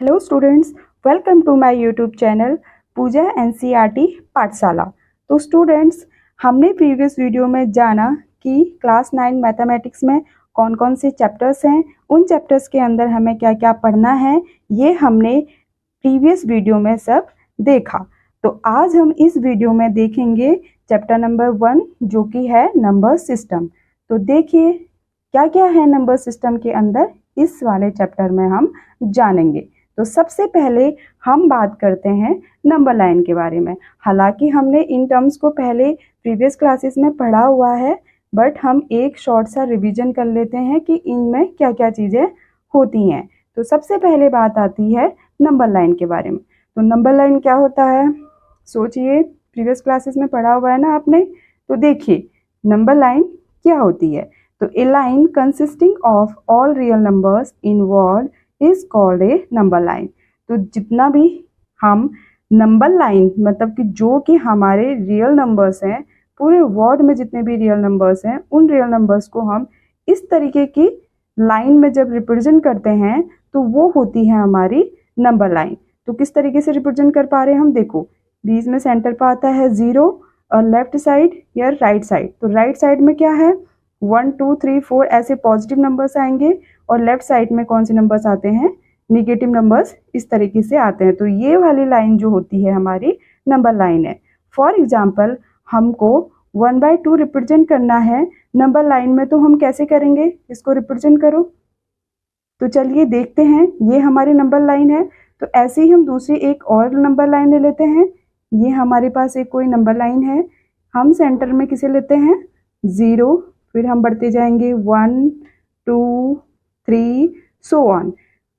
Hello students, welcome to my YouTube channel Puja NCERT Pathshala. तो students, हमने previous video में जाना कि क्लास 9 मैथमेटिक्स में कौन कौन से चैप्टर्स हैं, उन चैप्टर्स के अंदर हमें क्या क्या पढ़ना है, ये हमने प्रीवियस वीडियो में सब देखा। तो आज हम इस वीडियो में देखेंगे चैप्टर नंबर 1 जो कि है नंबर सिस्टम। तो देखिए क्या क्या है नंबर सिस्टम के अंदर, इस वाले चैप्टर में हम जानेंगे। तो सबसे पहले हम बात करते हैं नंबर लाइन के बारे में। हालांकि हमने इन टर्म्स को पहले प्रीवियस क्लासेस में पढ़ा हुआ है, बट हम एक शॉर्ट सा रिवीजन कर लेते हैं कि इनमें क्या क्या चीज़ें होती हैं। तो सबसे पहले बात आती है नंबर लाइन के बारे में। तो नंबर लाइन क्या होता है, सोचिए, प्रीवियस क्लासेस में पढ़ा हुआ है ना आपने। तो देखिए नंबर लाइन क्या होती है। तो a line consisting of all real numbers in word is called a number line. तो जितना भी हम नंबर लाइन मतलब कि जो कि हमारे रियल नंबर्स हैं, पूरे वर्ड में जितने भी रियल नंबर्स हैं, उन रियल नंबर्स को हम इस तरीके की लाइन में जब रिप्रेजेंट करते हैं तो वो होती है हमारी नंबर लाइन। तो किस तरीके से रिप्रेजेंट कर पा रहे हैं हम, देखो बीच में सेंटर पर आता है 0 और लेफ्ट साइड या राइट साइड। तो राइट साइड में क्या है 1 2 3 4 ऐसे पॉजिटिव नंबर्स आएंगे और लेफ्ट साइड में कौन से नंबर्स आते हैं, निगेटिव नंबर्स इस तरीके से आते हैं। तो ये वाली लाइन जो होती है हमारी नंबर लाइन है। फॉर एग्जाम्पल हमको 1/2 रिप्रेजेंट करना है नंबर लाइन में, तो हम कैसे करेंगे, इसको रिप्रेजेंट करो। तो चलिए देखते हैं, ये हमारी नंबर लाइन है। तो ऐसे ही हम दूसरी एक और नंबर लाइन ले लेते हैं। ये हमारे पास एक कोई नंबर लाइन है, हम सेंटर में किसे लेते हैं 0, फिर हम बढ़ते जाएंगे 1 2 3 सो ऑन।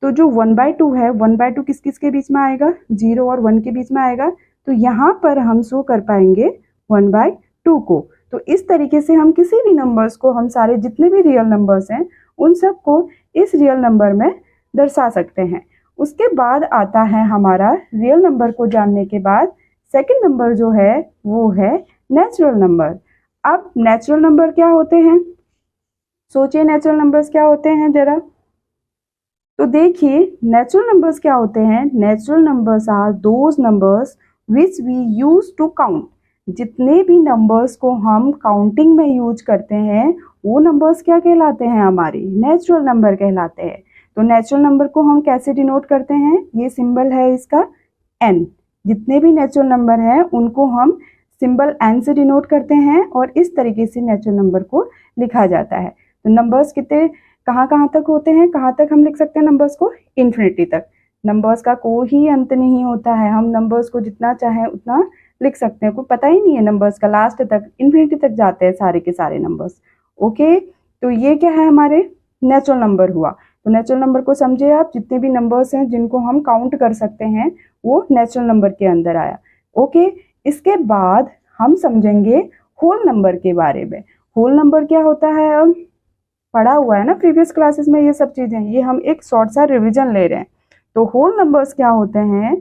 तो जो 1/2 है, 1/2 किस किस के बीच में आएगा, 0 और 1 के बीच में आएगा। तो यहाँ पर हम शो कर पाएंगे 1/2 को। तो इस तरीके से हम किसी भी नंबर्स को, हम सारे जितने भी रियल नंबर्स हैं उन सब को इस रियल नंबर में दर्शा सकते हैं। उसके बाद आता है हमारा रियल नंबर को जानने के बाद सेकंड नंबर जो है वो है नेचुरल नंबर। अब नेचुरल नंबर क्या होते हैं, सोचिए नेचुरल नंबर्स क्या होते हैं जरा। तो देखिए नेचुरल नंबर्स क्या होते हैं, natural numbers are those numbers which we use to count. जितने भी नंबर्स को हम काउंटिंग में यूज करते हैं वो नंबर्स क्या कहलाते हैं, हमारे नेचुरल नंबर कहलाते हैं। तो नेचुरल नंबर को हम कैसे डिनोट करते हैं, ये सिंबल है इसका n। जितने भी नेचुरल नंबर हैं उनको हम सिंबल n से डिनोट करते हैं और इस तरीके से नेचुरल नंबर को लिखा जाता है। तो नंबर्स कितने कहाँ कहाँ तक होते हैं, कहाँ तक हम लिख सकते हैं नंबर्स को, इन्फिनिटी तक। नंबर्स का कोई अंत नहीं होता है, हम नंबर्स को जितना चाहें उतना लिख सकते हैं, कोई पता ही नहीं है नंबर्स का, लास्ट तक इन्फिनिटी तक जाते हैं सारे के सारे नंबर्स। ओके, तो ये क्या है हमारे नेचुरल नंबर हुआ। तो नेचुरल नंबर को समझे आप, जितने भी नंबर्स हैं जिनको हम काउंट कर सकते हैं वो नेचुरल नंबर के अंदर आया। ओके, इसके बाद हम समझेंगे होल नंबर के बारे में। होल नंबर क्या होता है, अब पढ़ा हुआ है ना प्रीवियस क्लासेस में ये सब चीजें, ये हम एक शॉर्ट सा रिवीजन ले रहे हैं। तो होल नंबर्स क्या होते हैं,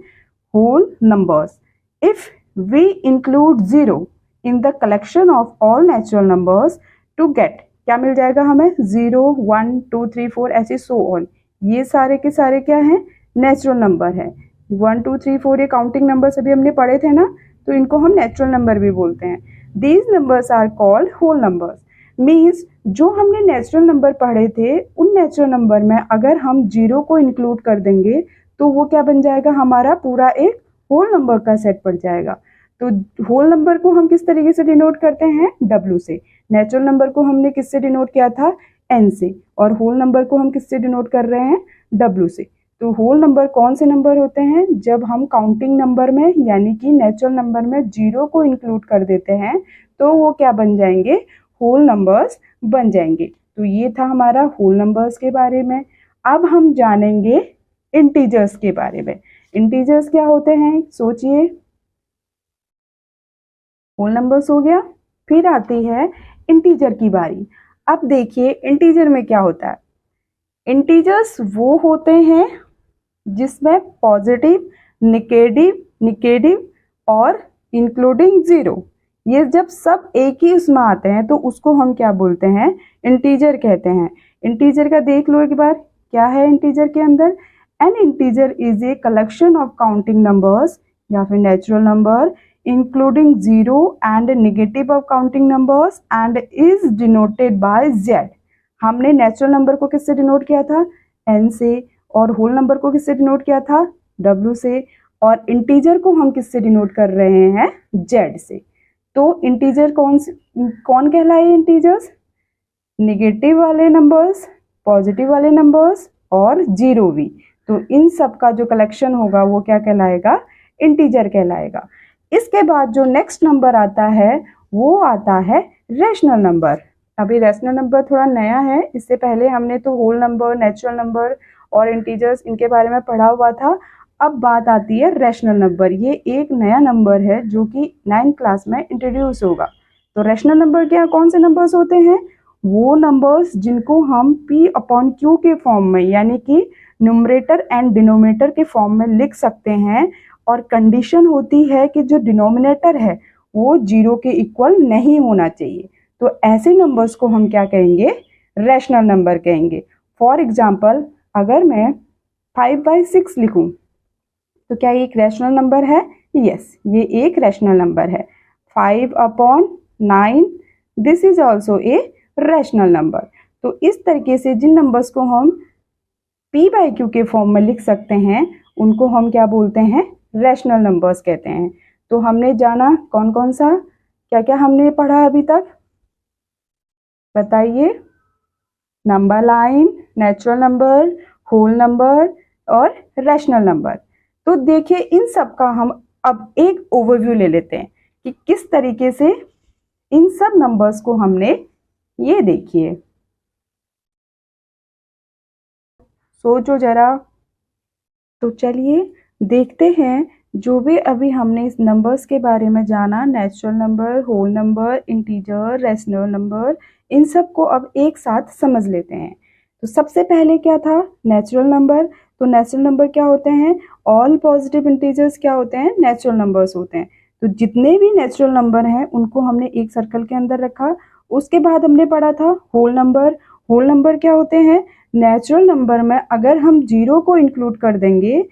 whole numbers if we include 0 in the collection of all natural numbers to get, क्या मिल जाएगा हमें, 0 1 2 3 4 ऐसे सो ऑन। ये सारे के सारे क्या है, नेचुरल नंबर है। 1 2 3 4 ये काउंटिंग नंबर्स अभी हमने पढ़े थे ना, तो इनको हम नेचुरल नंबर भी बोलते हैं। These numbers are called whole numbers. Means जो हमने नेचुरल नंबर पढ़े थे उन नेचुरल नंबर में अगर हम 0 को इंक्लूड कर देंगे तो वो क्या बन जाएगा, हमारा पूरा एक होल नंबर का सेट बन जाएगा। तो होल नंबर को हम किस तरीके से डिनोट करते हैं, W से। नेचुरल नंबर को हमने किससे डिनोट किया था, N से, और होल नंबर को हम किससे डिनोट कर रहे हैं, W से। तो होल नंबर कौन से नंबर होते हैं, जब हम काउंटिंग नंबर में यानी कि नेचुरल नंबर में 0 को इंक्लूड कर देते हैं तो वो क्या बन जाएंगे, होल नंबर्स बन जाएंगे। तो ये था हमारा होल नंबर्स के बारे में। अब हम जानेंगे इंटीजर्स के बारे में। इंटीजर्स क्या होते हैं, सोचिए, होल नंबर्स हो गया, फिर आती है इंटीजर की बारी। अब देखिए इंटीजर में क्या होता है, इंटीजर्स वो होते हैं जिसमें पॉजिटिव, निगेटिव और इंक्लूडिंग 0, ये जब सब एक ही उसमें आते हैं तो उसको हम क्या बोलते हैं, इंटीजर कहते हैं। इंटीजर का देख लो एक बार, क्या है इंटीजर के अंदर, N integer is a collection of counting numbers, या फिर natural number including zero and negative of counting numbers and is denoted by Z. हमने नेचुरल नंबर को किससे डिनोट किया था? एन से, और होल नंबर को किससे डिनोट किया था? डब्ल्यू से, और इंटीजर को हम किससे डिनोट कर रहे हैं? जेड से। तो इंटीजर कौन कहलाए? इंटीजर्स नेगेटिव वाले नंबर्स, पॉजिटिव वाले नंबर्स और जीरो भी। तो इन सब का जो कलेक्शन होगा वो क्या कहलाएगा? इंटीजर कहलाएगा। इसके बाद जो नेक्स्ट नंबर आता है वो आता है रैशनल नंबर। अभी रैशनल नंबर थोड़ा नया है, इससे पहले हमने तो होल नंबर, नेचुरल नंबर और इंटीजर्स इनके बारे में पढ़ा हुआ था। अब बात आती है रैशनल नंबर। ये एक नया नंबर है जो कि 9th क्लास में इंट्रोड्यूस होगा। तो रैशनल नंबर क्या, कौन से नंबर्स होते हैं? वो नंबर्स जिनको हम P/Q के फॉर्म में, यानी कि न्यूमरेटर एंड डिनोमिनेटर के फॉर्म में लिख सकते हैं, और कंडीशन होती है कि जो डिनोमिनेटर है वो जीरो के इक्वल नहीं होना चाहिए। तो ऐसे नंबर्स को हम क्या कहेंगे? रैशनल नंबर कहेंगे। फॉर एग्जाम्पल, अगर मैं 5/6 लिखूं तो क्या ये एक रैशनल नंबर है? यस, ये एक रैशनल नंबर है। 5/9 this is also a rational number. तो इस तरीके से जिन नंबर्स को हम P/Q के फॉर्म में लिख सकते हैं उनको हम क्या बोलते हैं? रैशनल नंबर्स कहते हैं। तो हमने जाना कौन कौन सा, क्या क्या हमने पढ़ा अभी तक, बताइए? Number line, natural number, whole number और रैशनल नंबर। तो देखिए इन सब का हम अब एक ओवरव्यू ले लेते हैं कि किस तरीके से इन सब नंबर्स को हमने, ये देखिए, सोचो जरा। तो चलिए देखते हैं जो भी अभी हमने इस नंबर्स के बारे में जाना, natural number, whole number, integer, rational number, इन सब को अब एक साथ समझ लेते हैं। तो सबसे पहले क्या था? Natural number. तो नेचुरल नंबर क्या होते हैं? ऑल पॉजिटिव इंटीजर्स क्या होते हैं? नेचुरल नंबर्स होते हैं। तो जितने भी नेचुरल नंबर हैं उनको हमने एक सर्कल के अंदर रखा। उसके बाद हमने पढ़ा था होल नंबर। होल नंबर क्या होते हैं? नेचुरल नंबर में अगर हम जीरो को इंक्लूड कर देंगे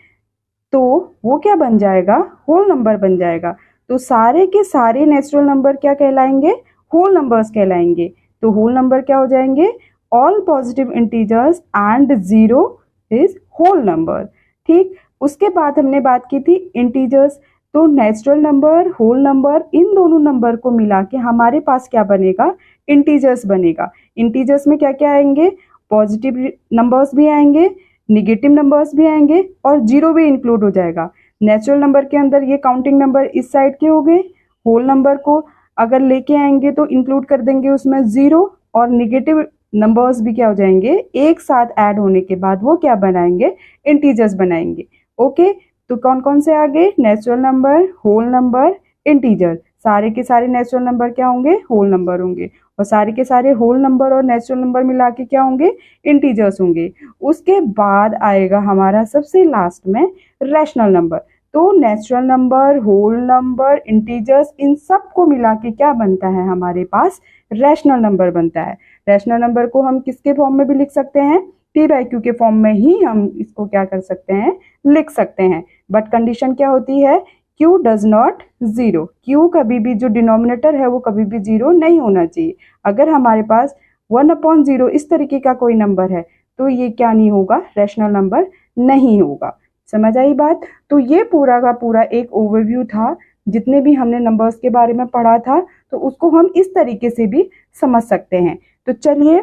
तो वो क्या बन जाएगा? होल नंबर बन जाएगा। तो सारे के सारे नेचुरल नंबर क्या कहलाएंगे? होल नंबर्स कहलाएंगे। तो होल नंबर क्या हो जाएंगे? All positive integers and zero is whole number. ठीक, उसके बाद हमने बात की थी इंटीजर्स। तो नेचुरल नंबर, होल नंबर, इन दोनों नंबर को मिला के हमारे पास क्या बनेगा? इंटीजर्स बनेगा। इंटीजर्स में क्या क्या आएंगे? पॉजिटिव नंबर्स भी आएंगे, निगेटिव नंबर्स भी आएंगे और जीरो भी इंक्लूड हो जाएगा। नेचुरल नंबर के अंदर ये काउंटिंग नंबर इस साइड के हो गए। होल नंबर को अगर लेके आएंगे तो इंक्लूड कर देंगे उसमें जीरो, और निगेटिव नंबर्स भी क्या हो जाएंगे? एक साथ ऐड होने के बाद वो क्या बनाएंगे? इंटीजर्स बनाएंगे। ओके, तो कौन कौन से आ गए? Natural number, whole number, integer. सारे के सारे नेचुरल नंबर क्या होंगे? होल नंबर होंगे, और सारे के सारे होल नंबर और नेचुरल नंबर मिला के क्या होंगे? इंटीजर्स होंगे। उसके बाद आएगा हमारा सबसे लास्ट में रैशनल नंबर। तो natural number, whole number, integers, इन सब को मिला के क्या बनता है हमारे पास? रैशनल नंबर बनता है। रैशनल नंबर को हम किसके फॉर्म में भी लिख सकते हैं? P/Q के फॉर्म में ही हम इसको क्या कर सकते हैं? लिख सकते हैं। बट कंडीशन क्या होती है? Q does not zero. Q कभी भी, जो डिनोमिनेटर है वो कभी भी जीरो नहीं होना चाहिए। अगर हमारे पास 1/0 इस तरीके का कोई नंबर है तो ये क्या नहीं होगा? रैशनल नंबर नहीं होगा। समझ आई बात? तो ये पूरा का पूरा एक ओवरव्यू था। जितने भी हमने नंबर्स के बारे में पढ़ा था तो उसको हम इस तरीके से भी समझ सकते हैं। तो चलिए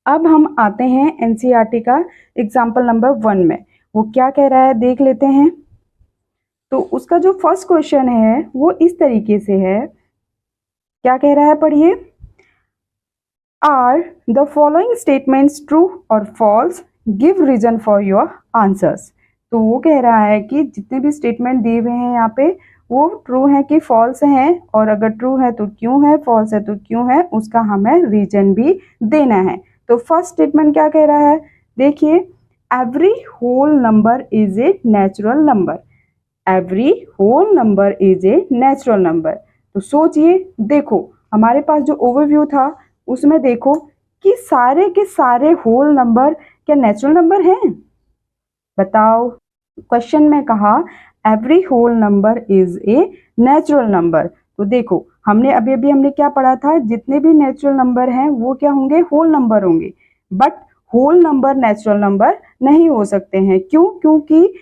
अब हम आते हैं NCERT का एग्जाम्पल नंबर 1 में। वो क्या कह रहा है देख लेते हैं। तो उसका जो फर्स्ट क्वेश्चन है वो इस तरीके से है, क्या कह रहा है? पढ़िए। Are the following statements true और false? Give reason for your answers. तो वो कह रहा है कि जितने भी स्टेटमेंट दिए हुए हैं यहाँ पे वो ट्रू है कि फॉल्स हैं, और अगर ट्रू है तो क्यों है, फॉल्स है तो क्यों है, उसका हमें रीजन भी देना है। तो फर्स्ट स्टेटमेंट क्या कह रहा है? देखिए, every whole number is a natural number. Every whole number is a natural number. तो सोचिए, देखो हमारे पास जो ओवरव्यू था उसमें देखो कि सारे के सारे होल नंबर क्या नेचुरल नंबर हैं? बताओ। क्वेश्चन में कहा every whole number is a natural number. तो देखो हमने अभी अभी हमने क्या पढ़ा था, जितने भी नेचुरल नंबर हैं वो क्या होंगे, होल नंबर होंगे। But whole number natural number नहीं हो सकते हैं। क्यों? क्योंकि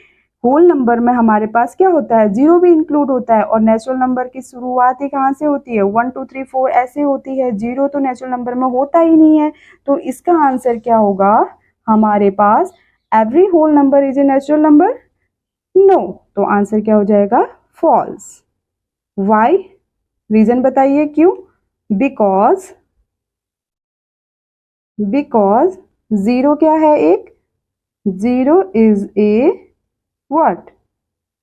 होल नंबर में हमारे पास क्या होता है, जीरो भी इंक्लूड होता है, और नेचुरल नंबर की शुरुआत ही कहाँ से होती है, 1 2 3 4 ऐसे होती है। जीरो तो नेचुरल नंबर में होता ही नहीं है। तो इसका आंसर क्या होगा हमारे पास, every whole number is a natural number? No. तो आंसर क्या हो जाएगा, फॉल्स। वाई? रीजन बताइए क्यों? बिकॉज जीरो क्या है, एक zero is a what,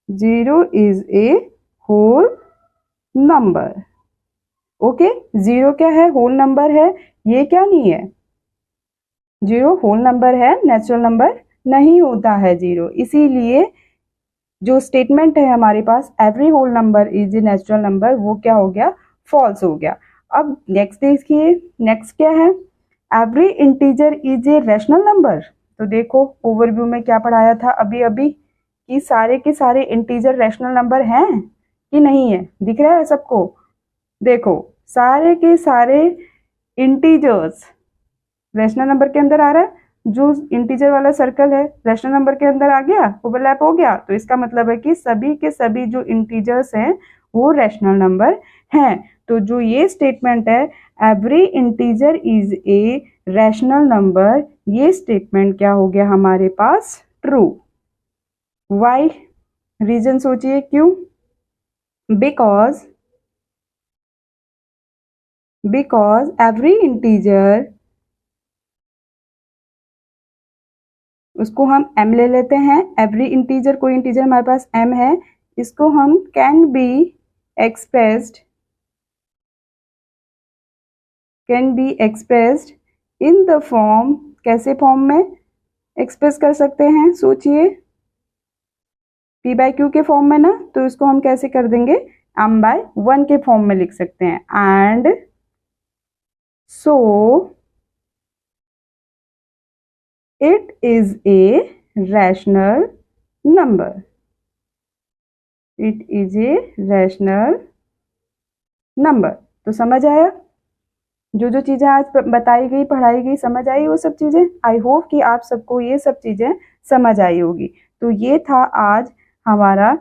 zero is a whole number. Okay, zero क्या है, होल नंबर है। ये क्या नहीं है, जीरो होल नंबर है, नेचुरल नंबर नहीं होता है जीरो। इसीलिए जो स्टेटमेंट है हमारे पास every whole number is a natural number, वो क्या हो गया, फॉल्स हो गया। अब नेक्स्ट देखिए, नेक्स्ट क्या है, every integer is a rational number. तो देखो ओवरव्यू में क्या पढ़ाया था अभी अभी, कि सारे के सारे इंटीजर रैशनल नंबर हैं कि नहीं है, दिख रहा है सबको? देखो सारे के सारे इंटीजर्स रैशनल नंबर के अंदर आ रहा है। जो इंटीजर वाला सर्कल है रैशनल नंबर के अंदर आ गया, ओवरलैप हो गया। तो इसका मतलब है कि सभी के सभी जो इंटीजर्स हैं वो रैशनल नंबर हैं। तो जो ये स्टेटमेंट है every integer is a rational number, ये स्टेटमेंट क्या हो गया हमारे पास, ट्रू। वाई? रीजन सोचिए क्यों? बिकॉज एवरी इंटीजर, उसको हम m ले लेते हैं। एवरी इंटीजर, कोई इंटीजर हमारे पास m है, इसको हम can be expressed in the form, कैसे फॉर्म में एक्सप्रेस कर सकते हैं, सोचिए। p बाय q के फॉर्म में ना, तो इसको हम कैसे कर देंगे, m बाय 1 के फॉर्म में लिख सकते हैं। And so it is a rational number, it is a rational number. तो समझ आया, जो जो चीज़ें आज बताई गई पढ़ाई गई, समझ आई वो सब चीज़ें? आई होप कि आप सबको ये सब चीज़ें समझ आई होगी। तो ये था आज हमारा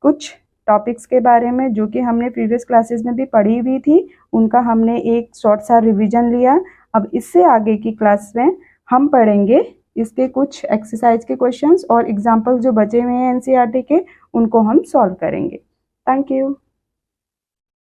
कुछ टॉपिक्स के बारे में जो कि हमने प्रीवियस क्लासेस में भी पढ़ी हुई थी, उनका हमने एक शॉर्ट सा रिवीजन लिया। अब इससे आगे की क्लास में हम पढ़ेंगे इसके कुछ एक्सरसाइज के क्वेश्चंस और एग्जाम्पल्स जो बचे हुए हैं एनसीईआरटी के, उनको हम सॉल्व करेंगे। Thank you.